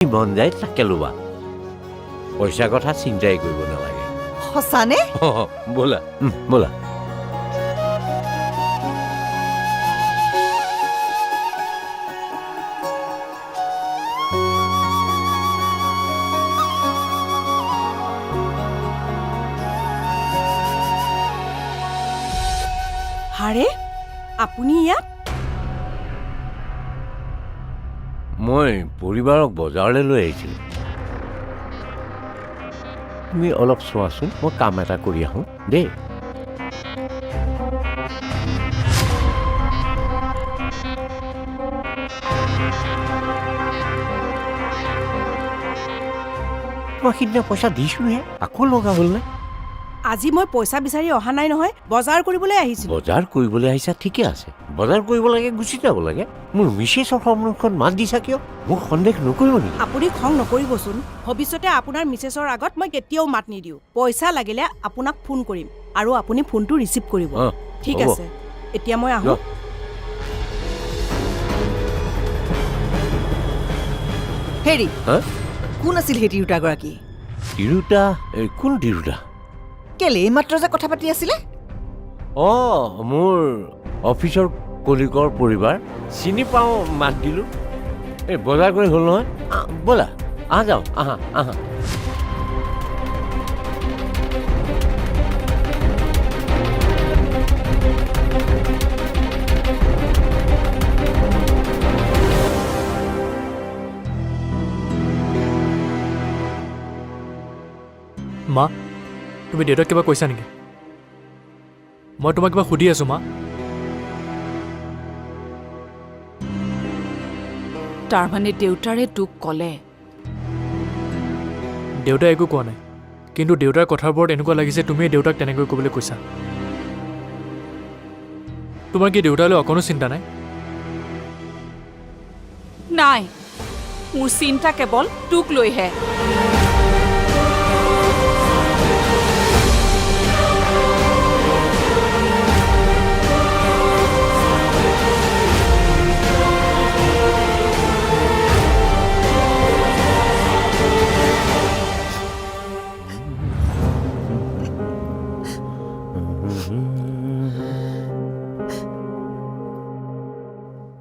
মন যায় তাকে ল'বা পইচাৰ কথা চিন্তাই কৰিব নালাগে সঁচানে ব'লা ব'লা হাৰে আপুনি ইয়াত মই পৰিবাৰক বজাৰলৈ লৈ আহিছিলোঁ তুমি অলপ চোৱাচোন মই কাম এটা কৰি আহোঁ দেই মই সিদিনা পইচা দিছোঁহে আকৌ লগা হ'ল নে আজি মই পইচা বিচাৰি অহা নাই নহয় বজাৰ কৰিবলৈ আহিছিলোঁ বজাৰ কৰিবলৈ আহিছা ঠিকে আছে বজাৰ কৰিব লাগে গুচি যাব লাগে মোৰ মিছেছৰ সন্মুখত মাত দিছা কিয় মোক সন্দেহ নকৰিব নেকি আপুনি খং নকৰিবচোন ভৱিষ্যতে আপোনাৰ মিছেছৰ আগত মই কেতিয়াও মাত নিদিওঁ পইচা লাগিলে আপোনাক ফোন কৰিম আৰু আপুনি ফোনটো ৰিচিভ কৰিব ঠিক হ'ব। আছে এতিয়া মই আহোঁ হেৰি হা কোন আছিল সেই তিৰোতাগৰাকী তিৰোতা কোন তিৰোতা কেলে এইমাত্ৰ যে কথা পাতি আছিলে অঁ মোৰ অফিচৰ কলিকৰ পৰিবাৰ চিনি পাওঁ মাত দিলোঁ এই বজাৰ কৰি হ'ল নহয় ব'লা আহা যাওঁ আহা আহা মা তুমি দেউতাক কিবা কৈছা নেকি মই তোমাক কিবা সুধি আছোঁ মা তাৰমানে দেউতাৰে তোক ক'লে দেউতাই একো কোৱা নাই কিন্তু দেউতাৰ কথাবোৰত এনেকুৱা লাগিছে তুমিয়ে দেউতাক তেনেকৈ ক'বলৈ কৈছা তোমাৰ কি দেউতালৈ অকণো চিন্তা নাই নাই মোৰ চিন্তা কেৱল তোক লৈহে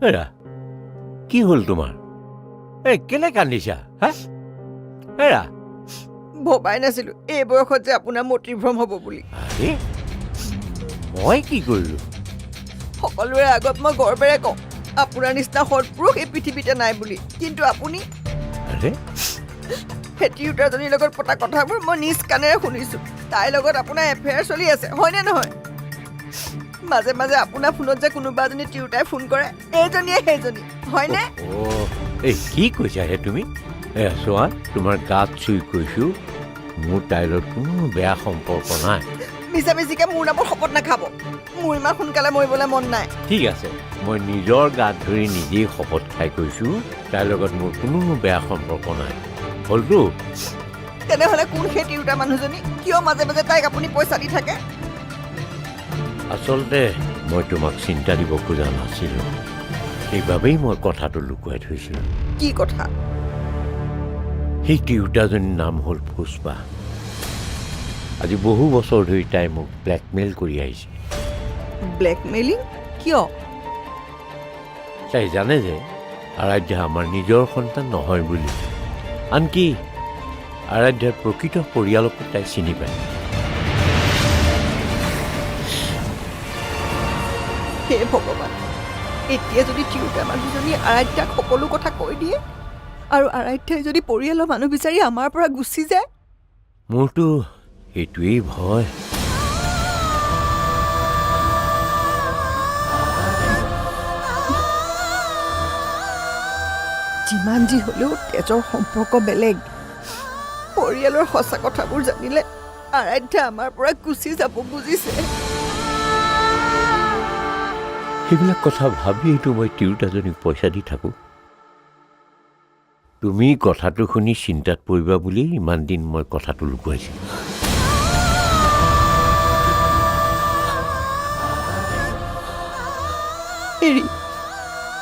এৰা কি হ'ল তোমাৰ এই কেলে কান্দিছা হা এৰা ভবাই নাছিলো এই বয়সত যে আপোনাৰ মতিভ্ৰম হ'ব বুলি আৰে মই কি কৰিলোঁ সকলোৰে আগত মই গৰ্বেৰে কওঁ আপোনাৰ নিচিনা সৎপুৰুষ এই পৃথিৱীতে নাই বুলি কিন্তু আপুনি আৰে সেই তিৰোতাজনীৰ লগত পতা কথাবোৰ মই নিজ কাণেৰে শুনিছোঁ তাইৰ লগত আপোনাৰ এফেয়াৰ চলি আছে হয়নে নহয় মাজে মাজে আপোনাৰ ফোনত যে কোনোবা এজনী তিৰোতাই ফোন কৰে এইজনীয়ে সেইজনী হয়নে অ' এই কি কৈছা হে তুমি চোৱা তোমাৰ গাত চুই কৈছোঁ মোৰ তাইৰ লগত কোনো বেয়া সম্পৰ্ক নাই মিছা মিছিকে মোৰ নামত শপত নাখাব মোৰ ইমান সোনকালে মৰিবলৈ মন নাই ঠিক আছে মই নিজৰ গাত ধৰি নিজেই শপত খাই কৈছোঁ তাইৰ লগত মোৰ কোনো বেয়া সম্পৰ্ক নাই হ'লতো তেনেহ'লে কোন সেই তিৰোতা মানুহজনী কিয় মাজে মাজে তাইক আপুনি পইচা দি থাকে আচলতে মই তোমাক চিন্তা দিব খোজা নাছিলোঁ সেইবাবেই মই কথাটো লুকুৱাই থৈছিলোঁ কি কথা সেই তিৰোতাজনীৰ নাম হ'ল পুষ্পা আজি বহু বছৰ ধৰি তাই মোক ব্লেকমেইল কৰি আহিছে ব্লেকমেইলিং কিয় তাই জানে যে আৰাধ্যা আমাৰ নিজৰ সন্তান নহয় বুলি আনকি আৰাধ্যাৰ প্ৰকৃত পৰিয়ালকো তাই চিনি পায় হে ভগৱান এতিয়া যদি তিৰোতা মানুহজনী আৰাধ্যাক সকলো কথা কৈ দিয়ে আৰু আৰাধ্যাই যদি পৰিয়ালৰ মানুহ বিচাৰি আমাৰ পৰা গুচি যায় মোৰতো সেইটোৱেই ভয় যিমান যি হ'লেও তেজৰ সম্পৰ্ক বেলেগ পৰিয়ালৰ সঁচা কথাবোৰ জানিলে আৰাধ্যা আমাৰ পৰা গুচি যাব বুজিছে সেইবিলাক কথা ভাবিয়েইতো মই তিৰোতাজনীক পইচা দি থাকোঁ তুমি কথাটো শুনি চিন্তাত পৰিবা বুলি ইমান দিন মই কথাটো লুকুৱাইছিলোঁ এৰি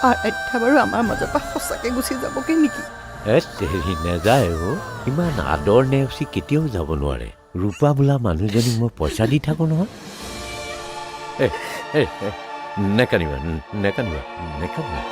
আৰাধ্যা বাৰু আমাৰ মাজৰ পৰা সঁচাকৈ গুচি যাবগৈ নেকি হেৰি নাযায় ইমান আদৰ নেওচি কেতিয়াও যাব নোৱাৰে ৰূপা বোলা মানুহজনীক মই পইচা দি থাকোঁ নহয় নেকানিবা নেকানিবা নেকানিবা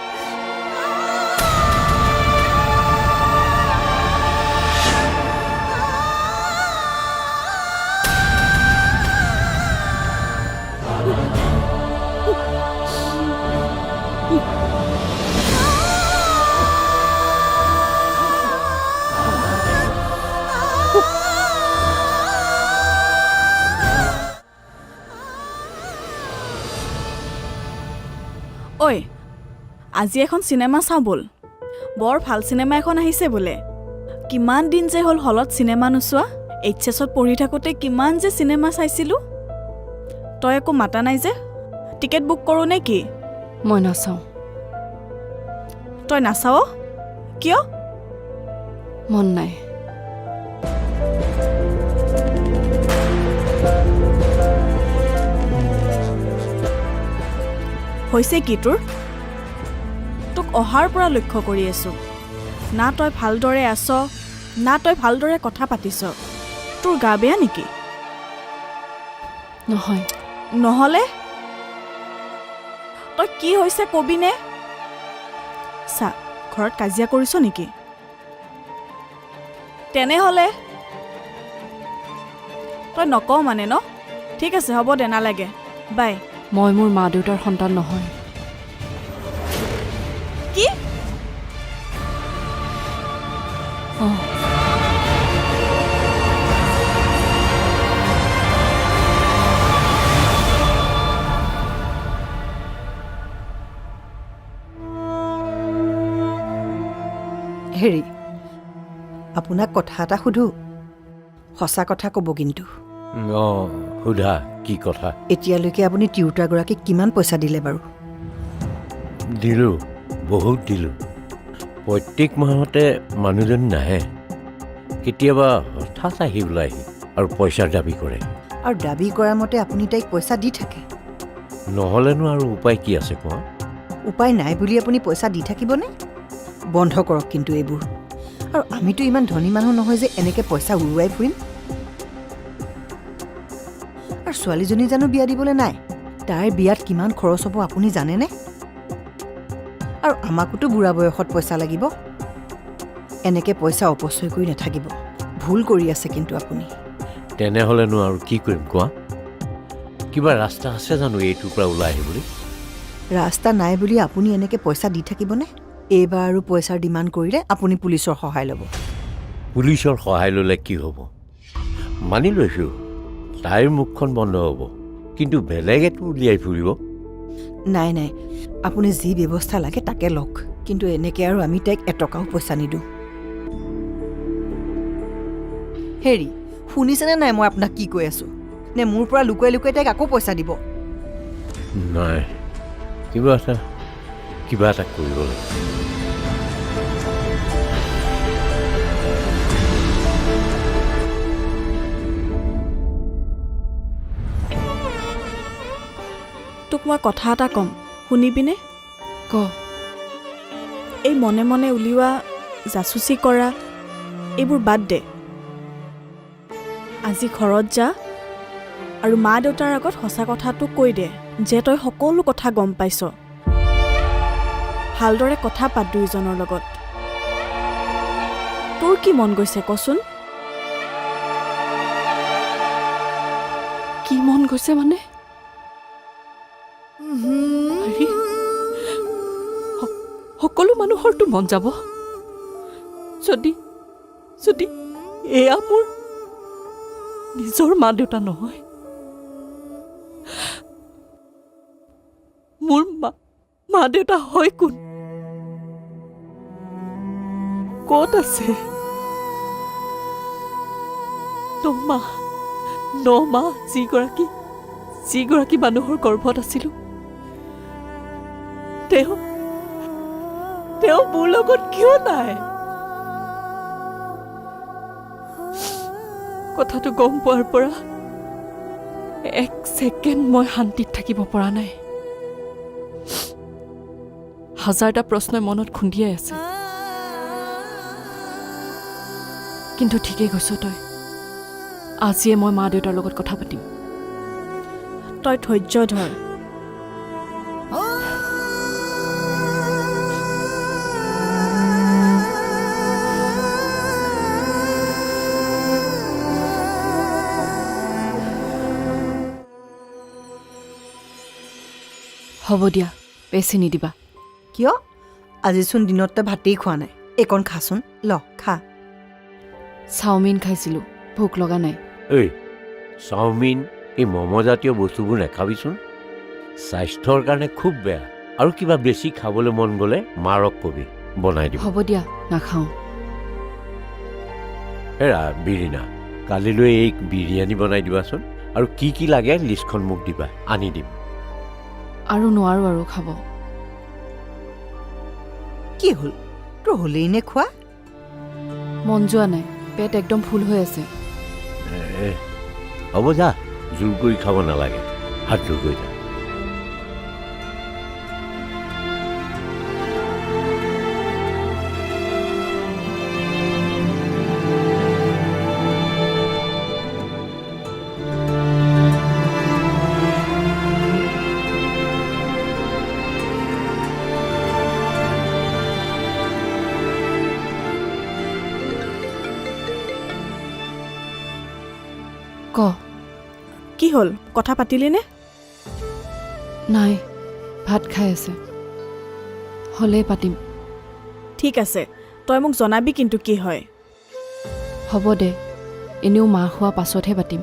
ঐ আজি এখন চিনেমা চাওঁ ব'ল বৰ ভাল চিনেমা এখন আহিছে বোলে কিমান দিন যে হ'ল হলত চিনেমা নোচোৱা এইচএছত পঢ়ি থাকোঁতে কিমান যে চিনেমা চাইছিলোঁ তই একো মাতা নাই যে টিকেট বুক কৰোঁ নে কি মই নাচাওঁ তই নাচাৱ কিয় মন নাই হৈছে কি তোৰ তোক অহাৰ পৰা লক্ষ্য কৰি আছোঁ না তই ভালদৰে আছ না তই ভালদৰে কথা পাতিছ তোৰ গা বেয়া নেকি নহয় নহ'লে তই কি হৈছে কবিনে চা ঘৰত কাজিয়া কৰিছ নেকি তেনেহ'লে তই নকওঁ মানে ন ঠিক আছে হ'ব দে নালাগে বাই মই মোৰ মা দেউতাৰ সন্তান নহয় কি অঁ হেৰি আপোনাক কথা এটা সুধোঁ সঁচা কথা ক'ব কিন্তু অঁ সোধা কি কথা এতিয়ালৈকে আপুনি টিউটাৰগৰাকীক কিমান পইচা দিলে বাৰু দিলোঁ বহুত দিলোঁ প্ৰত্যেক মাহতে মানুহজনী নাহে কেতিয়াবা হঠাৎ আহি ওলাইহি আৰু পইচাৰ দাবী কৰে আৰু দাবী কৰাৰ মতে আপুনি তাইক পইচা দি থাকে নহ'লেনো আৰু উপায় কি আছে কোৱা উপায় নাই বুলি আপুনি পইচা দি থাকিবনে বন্ধ কৰক কিন্তু এইবোৰ আৰু আমিতো ইমান ধনী মানুহ নহয় যে এনেকৈ পইচা উৰুৱাই ফুৰিম আৰু ছোৱালীজনী জানো বিয়া দিবলৈ নাই তাইৰ বিয়াত কিমান খৰচ হ'ব আপুনি জানেনে আৰু আমাকোতো বুঢ়া বয়সত পইচা লাগিব এনেকৈ পইচা অপচয় কৰি নাথাকিব ভুল কৰি আছে কিন্তু আপুনি তেনেহ'লেনো আৰু কি কৰিম কোৱা কিবা ৰাস্তা আছে জানো এইটোৰ পৰা ওলাই আহিবলৈ ৰাস্তা নাই বুলি আপুনি এনেকৈ পইচা দি থাকিবনে এইবাৰ আৰু পইচাৰ ডিমাণ্ড কৰিলে আপুনি পুলিচৰ সহায় ল'ব পুলিচৰ সহায় ল'লে কি হ'ব মানি লৈছোঁ তাইৰ মুখখন বন্ধ হ'ব কিন্তু বেলেগেতো উলিয়াই ফুৰিব নাই নাই আপুনি যি ব্যৱস্থা লাগে তাকে লওক কিন্তু এনেকৈ আৰু আমি তাইক এটকাও পইচা নিদিওঁ হেৰি শুনিছেনে নাই মই আপোনাক কি কৈ আছোঁ নে মোৰ পৰা লুকুৱাই লুকুৱাই তাইক আকৌ পইচা দিব নাই কিবা এটা কৰিব লাগে তোক মই কথা এটা ক'ম শুনিবিনে ক এই মনে মনে উলিওৱা জাচুচি কৰা এইবোৰ বাদ দে আজি ঘৰত যা আৰু মা দেউতাৰ আগত সঁচা কথাটো কৈ দে যে তই সকলো কথা গম পাইছ ভালদৰে কথা পাত দুয়োজনৰ লগত তোৰ কি মন গৈছে কচোন কি মন গৈছে মানে হেৰি, সকলো মানুহৰতো মন যাব যদি যদি এয়া মোৰ নিজৰ মা দেউতা নহয় মোৰ মা দেউতা হয় কোন ক'ত আছে 9 মাহ যিগৰাকী মানুহৰ গৰ্ভত আছিলোঁ তেওঁ মোৰ লগত কিয় নাই কথাটো গম পোৱাৰ পৰা 1 ছেকেণ্ড মই শান্তিত থাকিব পৰা নাই হাজাৰটা প্ৰশ্নই মনত খুন্দিয়াই আছে কিন্তু ঠিকেই কৈছ তই আজিয়ে মই মা দেউতাৰ লগত কথা পাতিম তই ধৈৰ্য ধৰ। হ'ব দিয়া বেছি নিদিবা কিয় আজিচোন দিনত তই ভাতেই খোৱা নাই এইকণ খাচোন ল খা চাওমিন খাইছিলোঁ ভোক লগা নাই ঐ চাওমিন এই মমজাতীয় বস্তুবোৰ নাখাবিচোন স্বাস্থ্যৰ কাৰণে খুব বেয়া আৰু কিবা বেছি খাবলৈ মন গ'লে মাৰক কবি বনাই দিব হ'ব দিয়া নাখাওঁ হেৰা বিৰিণা কালিলৈ এই বিৰিয়ানী বনাই দিবাচোন আৰু কি কি লাগে লিষ্টখন মোক দিবা আনি দিম আৰু নোৱাৰো আৰু খাব কি হ'ল তোৰ হ'লেই নে খোৱা মন যোৱা নাই পেট একদম ফুল হৈ আছে হ'ব যা জোৰ কৰি খাব নালাগে হাত ধুই গৈ যা ক কি হ'ল কথা পাতিলি নে নাই ভাত খাই আছে হ'লেই পাতিম ঠিক আছে তই মোক জনাবি কিন্তু কি হয় হ'ব দে এনেও মা খোৱা পাছতহে পাতিম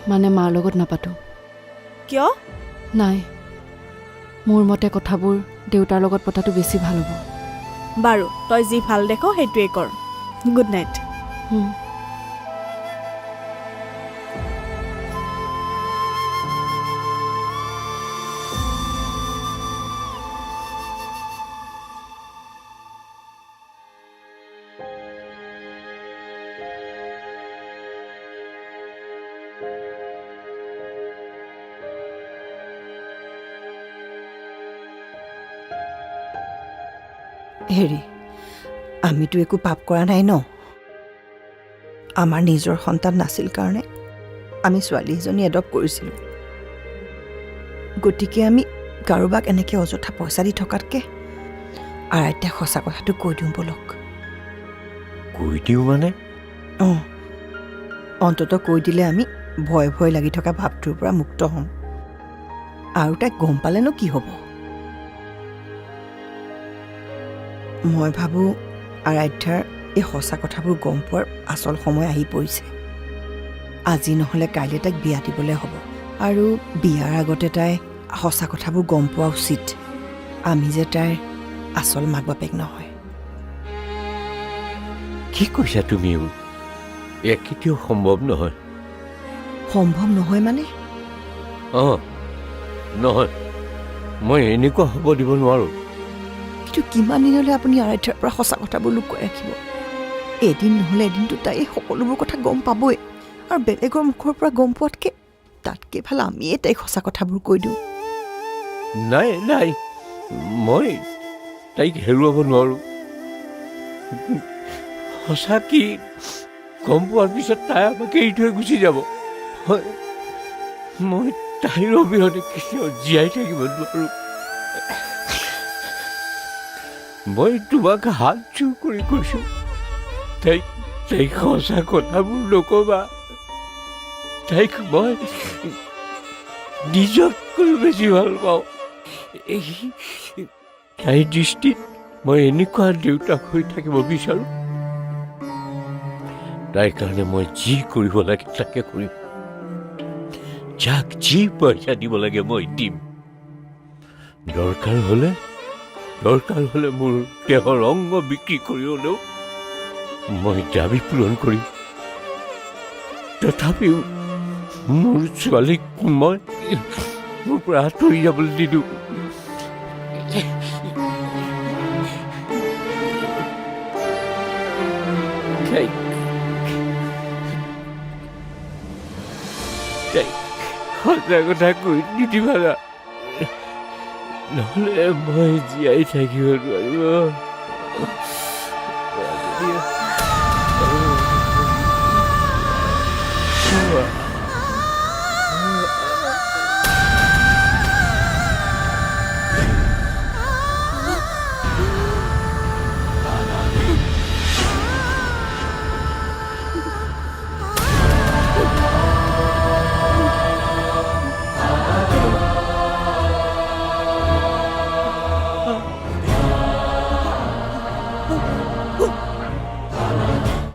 মানে মাৰ লগত নাপাতো কিয় নাই মোৰ মতে কথাবোৰ দেউতাৰ লগত পতাটো বেছি ভাল হ'ব বাৰু তই যি ভাল দেখ সেইটোৱে কৰ গুড নাইট হেৰি আমিতো একো পাপ কৰা নাই ন আমাৰ নিজৰ সন্তান নাছিল কাৰণে আমি ছোৱালী এজনী এডপ্ট কৰিছিলোঁ গতিকে আমি কাৰোবাক এনেকৈ অযথা পইচা দি থকাতকৈ আইতাক সঁচা কথাটো কৈ দিওঁ বলক কৈ দিওঁ মানে অঁ অন্ততঃ কৈ দিলে আমি ভয় ভয় লাগি থকা ভাৱটোৰ পৰা মুক্ত হ'ম আৰু তাইক গম পালেনো কি হ'ব মই ভাবোঁ আৰাধ্যাৰ এই সঁচা কথাবোৰ গম পোৱাৰ আচল সময় আহি পৰিছে আজি নহ'লে কাইলৈ তাইক বিয়া দিবলৈ হ'ব আৰু বিয়াৰ আগতে তাই সঁচা কথাবোৰ গম পোৱা উচিত আমি যে তাইৰ আচল মাক বাপেক নহয় কি কৈছা তুমি এয়া কেতিয়াও সম্ভৱ নহয় সম্ভৱ নহয় মানে অঁ নহয় মই এনেকুৱা হ'ব দিব নোৱাৰোঁ কিন্তু কিমান দিনলৈ আপুনি আৰাধ্যাৰ পৰা সঁচা কথাবোৰ লুকুৱাই ৰাখিব এদিন নহ'লে এদিনটো তাই সকলোবোৰ কথা গম পাবই আৰু বেলেগৰ মুখৰ পৰা গম পোৱাতকৈ তাতকৈ ভাল আমিয়ে তাইক সঁচা কথাবোৰ কৈ দিওঁ নাই নাই মই তাইক হেৰুৱাব নোৱাৰোঁ সঁচা কি গম পোৱাৰ পিছত তাই আমাক এৰি থৈ গুচি যাব মই তাইৰ অবিহনে কেতিয়াও জীয়াই থাকিব নোৱাৰোঁ মই তোমাক হাত জোৰ কৰি কৈছোঁ তাইক সঁচা কথাবোৰ নক'বা তাইক মই নিজতকৈ বেছি ভাল পাওঁ তাইৰ দৃষ্টিত মই এনেকুৱা দেউতাক হৈ থাকিব বিচাৰোঁ তাইৰ কাৰণে মই যি কৰিব লাগে তাকে কৰিম যাক যি পইচা দিব লাগে মই দিম দৰকাৰ হ'লে মোৰ দেহৰ অংগ বিক্ৰী কৰি হ'লেও মই দাবী পূৰণ কৰিম তথাপিও মোৰ ছোৱালীক মই মোৰ পৰা আঁতৰি যাবলৈ নিদিওঁ সঁচা কথা কৈ নিদিবা নহ'লে মই জীয়াই থাকিব নোৱাৰিব ইউ